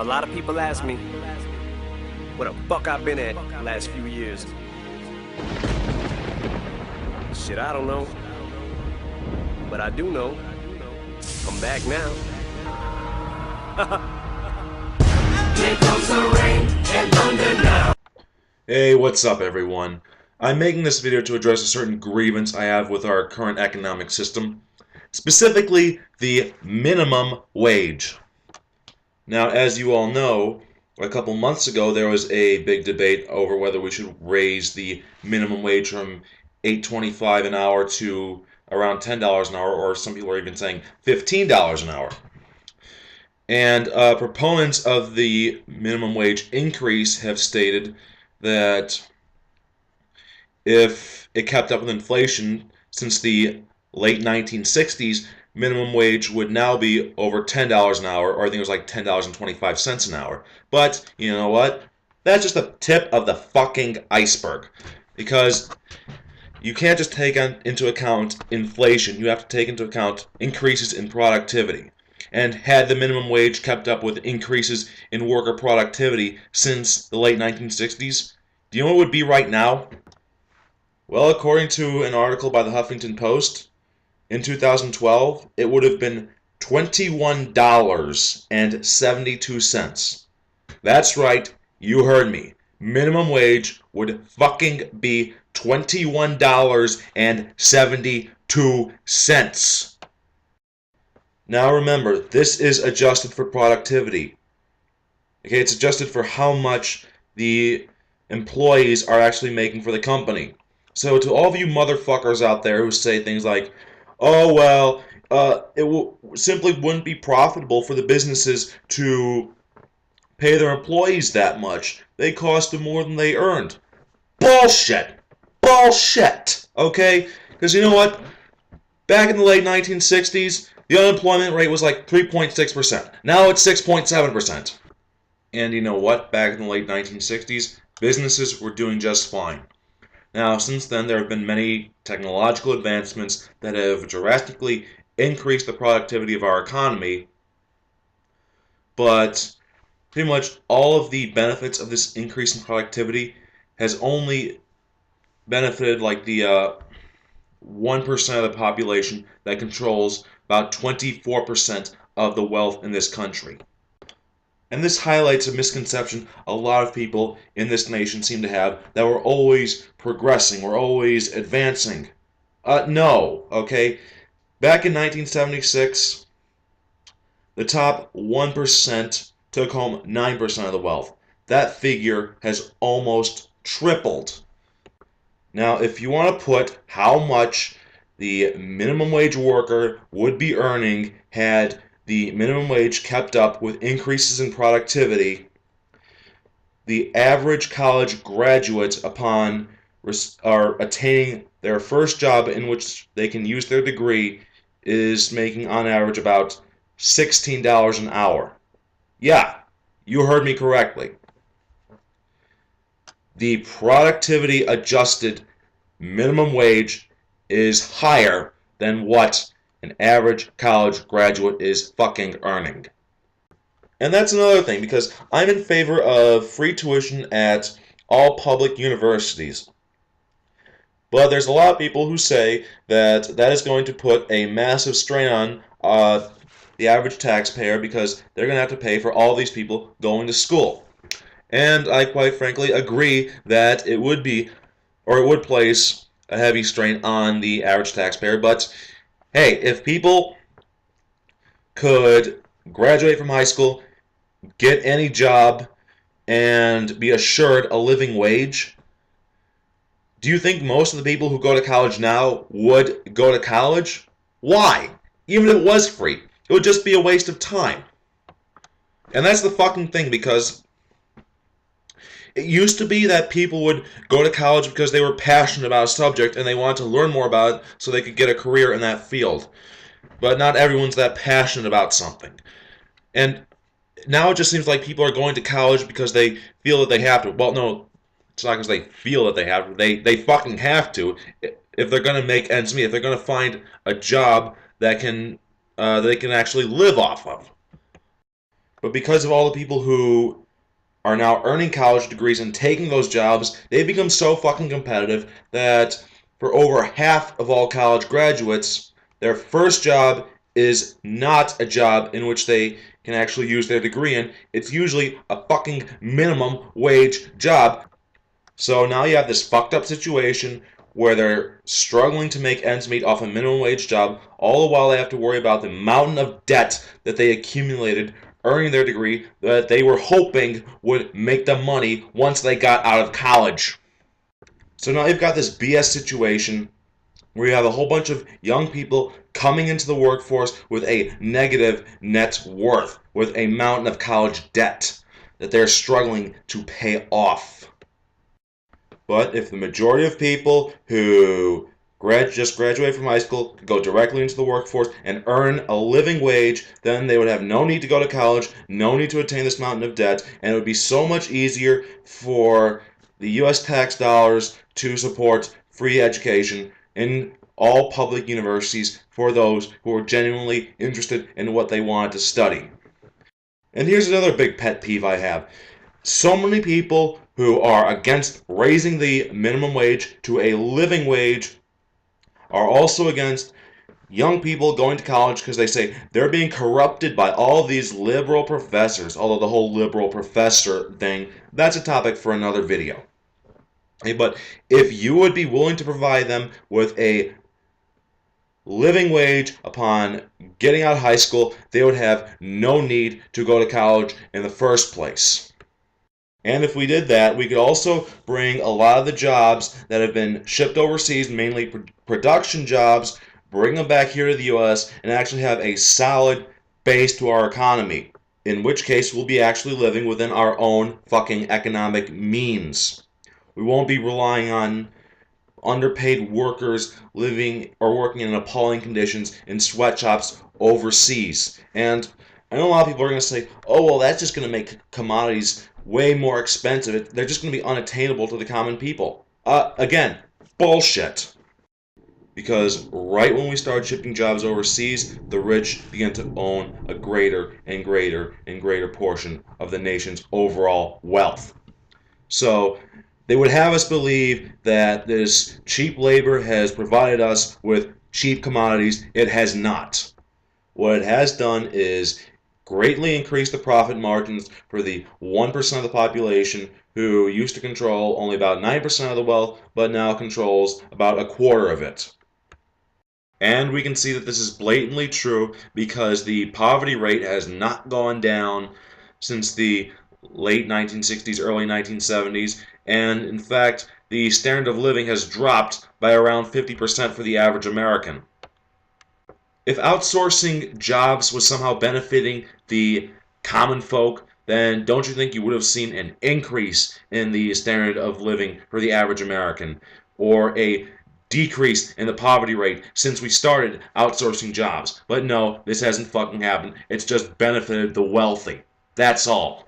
A lot of people ask me where the fuck I've been at the last few years. Shit, I don't know. But I do know. I'm back now. Here comes the rain and thunder now. Hey, what's up everyone? I'm making this video to address a certain grievance I have with our current economic system, specifically the minimum wage. Now, as you all know, a couple months ago there was a big debate over whether we should raise the minimum wage from $8.25 an hour to around $10 an hour, or some people are even saying $15 an hour. And proponents of the minimum wage increase have stated that if it kept up with inflation since the late 1960s, minimum wage would now be over $10 an hour, or I think it was like $10.25 an hour. But you know what? That's just the tip of the fucking iceberg. Because you can't just take into account inflation, you have to take into account increases in productivity. And had the minimum wage kept up with increases in worker productivity since the late 1960s, do you know what it would be right now? Well, according to an article by the Huffington Post, in 2012, it would have been $21.72. That's right, you heard me. Minimum wage would fucking be $21.72. Now remember, this is adjusted for productivity. Okay, it's adjusted for how much the employees are actually making for the company. So to all of you motherfuckers out there who say things like, oh well, simply wouldn't be profitable for the businesses to pay their employees that much. They cost them more than they earned. Bullshit! Bullshit! Okay? Because you know what? Back in the late 1960s, the unemployment rate was like 3.6%. Now it's 6.7%. And you know what? Back in the late 1960s, businesses were doing just fine. Now, since then, there have been many technological advancements that have drastically increased the productivity of our economy, but pretty much all of the benefits of this increase in productivity has only benefited like the 1% of the population that controls about 24% of the wealth in this country. And this highlights a misconception a lot of people in this nation seem to have, that we're always progressing, we're always advancing. No, okay? Back in 1976, the top 1% took home 9% of the wealth. That figure has almost tripled. Now, if you want to put how much the minimum wage worker would be earning had the minimum wage kept up with increases in productivity, the average college graduate upon attaining their first job in which they can use their degree is making on average about $16 an hour. Yeah, you heard me correctly. The productivity adjusted minimum wage is higher than what an average college graduate is fucking earning. And that's another thing, because I'm in favor of free tuition at all public universities. But there's a lot of people who say that that is going to put a massive strain on the average taxpayer, because they're going to have to pay for all these people going to school. And I quite frankly agree that it would be, or it would place a heavy strain on the average taxpayer. But hey, if people could graduate from high school, get any job, and be assured a living wage, do you think most of the people who go to college now would go to college? Why? Even if it was free, it would just be a waste of time. And that's the fucking thing, because it used to be that people would go to college because they were passionate about a subject and they wanted to learn more about it so they could get a career in that field. But not everyone's that passionate about something. And now it just seems like people are going to college because they feel that they have to. Well, no, it's not because they feel that they have to. They fucking have to if they're going to make ends meet, if they're going to find a job that they can actually live off of. But because of all the people who are now earning college degrees and taking those jobs, they've become so fucking competitive that for over half of all college graduates, their first job is not a job in which they can actually use their degree in. It's usually a fucking minimum wage job. So now you have this fucked up situation where they're struggling to make ends meet off a minimum wage job, all the while they have to worry about the mountain of debt that they accumulated earning their degree that they were hoping would make them money once they got out of college. So now you've got this BS situation where you have a whole bunch of young people coming into the workforce with a negative net worth, with a mountain of college debt that they're struggling to pay off. But if the majority of people who just graduate from high school could go directly into the workforce and earn a living wage, then they would have no need to go to college, no need to attain this mountain of debt, and it would be so much easier for the U.S. tax dollars to support free education in all public universities for those who are genuinely interested in what they want to study. And here's another big pet peeve I have. So many people who are against raising the minimum wage to a living wage are also against young people going to college because they say they're being corrupted by all these liberal professors. Although the whole liberal professor thing, that's a topic for another video. But if you would be willing to provide them with a living wage upon getting out of high school, they would have no need to go to college in the first place. And if we did that, we could also bring a lot of the jobs that have been shipped overseas, mainly production jobs, bring them back here to the U.S. and actually have a solid base to our economy. In which case, we'll be actually living within our own fucking economic means. We won't be relying on underpaid workers living or working in appalling conditions in sweatshops overseas. And I know a lot of people are going to say, oh, well, that's just going to make commodities way more expensive. They're just going to be unattainable to the common people. Again, bullshit. Because right when we started shipping jobs overseas, the rich began to own a greater and greater and greater portion of the nation's overall wealth. So they would have us believe that this cheap labor has provided us with cheap commodities. It has not. What it has done is greatly increase the profit margins for the 1% of the population who used to control only about 9% of the wealth, but now controls about a quarter of it. And we can see that this is blatantly true because the poverty rate has not gone down since the late 1960s, early 1970s, and in fact, the standard of living has dropped by around 50% for the average American. If outsourcing jobs was somehow benefiting the common folk, then don't you think you would have seen an increase in the standard of living for the average American, or a decrease in the poverty rate since we started outsourcing jobs? But no, this hasn't fucking happened. It's just benefited the wealthy. That's all.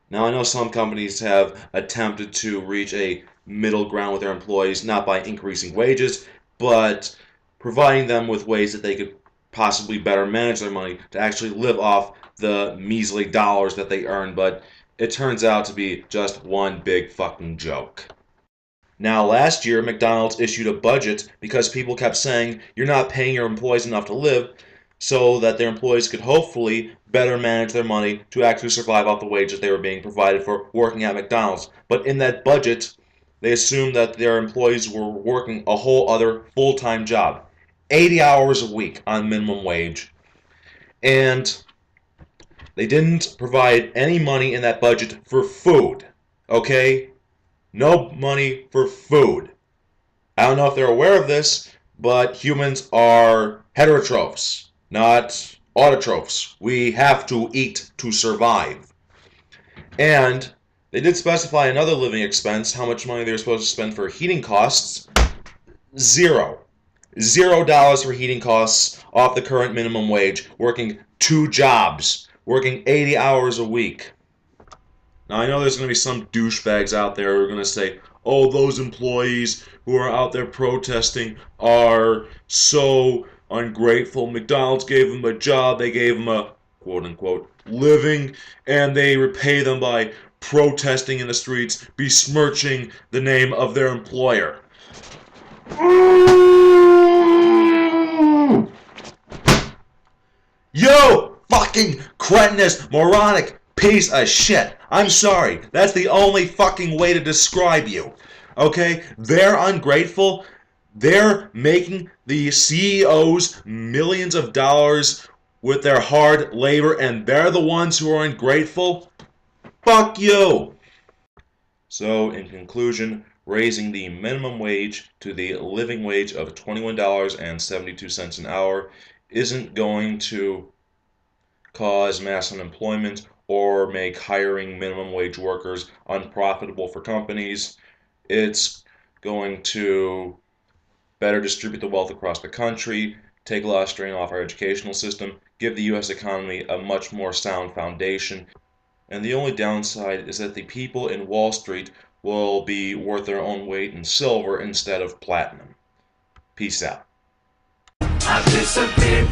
Now, I know some companies have attempted to reach a middle ground with their employees, not by increasing wages, but providing them with ways that they could possibly better manage their money to actually live off the measly dollars that they earn, but it turns out to be just one big fucking joke. Now, last year, McDonald's issued a budget because people kept saying, you're not paying your employees enough to live, so that their employees could hopefully better manage their money to actually survive off the wages they were being provided for working at McDonald's. But in that budget, they assumed that their employees were working a whole other full-time job. 80 hours a week on minimum wage. And they didn't provide any money in that budget for food. Okay? No money for food. I don't know if they're aware of this, but humans are heterotrophs, not autotrophs. We have to eat to survive. And they did specify another living expense, how much money they were supposed to spend for heating costs. Zero. $0 for heating costs off the current minimum wage, working 2 jobs, working 80 hours a week. Now, I know there's going to be some douchebags out there who are going to say, oh, those employees who are out there protesting are so ungrateful. McDonald's gave them a job. They gave them a quote-unquote, living, and they repay them by protesting in the streets, besmirching the name of their employer. You fucking cretinous, moronic piece of shit. I'm sorry. That's the only fucking way to describe you. Okay? They're ungrateful. They're making the CEOs millions of dollars with their hard labor, and they're the ones who are ungrateful. Fuck you. So, in conclusion, raising the minimum wage to the living wage of $21.72 an hour isn't going to cause mass unemployment or make hiring minimum wage workers unprofitable for companies. It's going to better distribute the wealth across the country, take a lot of strain off our educational system, give the U.S. economy a much more sound foundation. And the only downside is that the people in Wall Street will be worth their own weight in silver instead of platinum. Peace out. I've disappeared.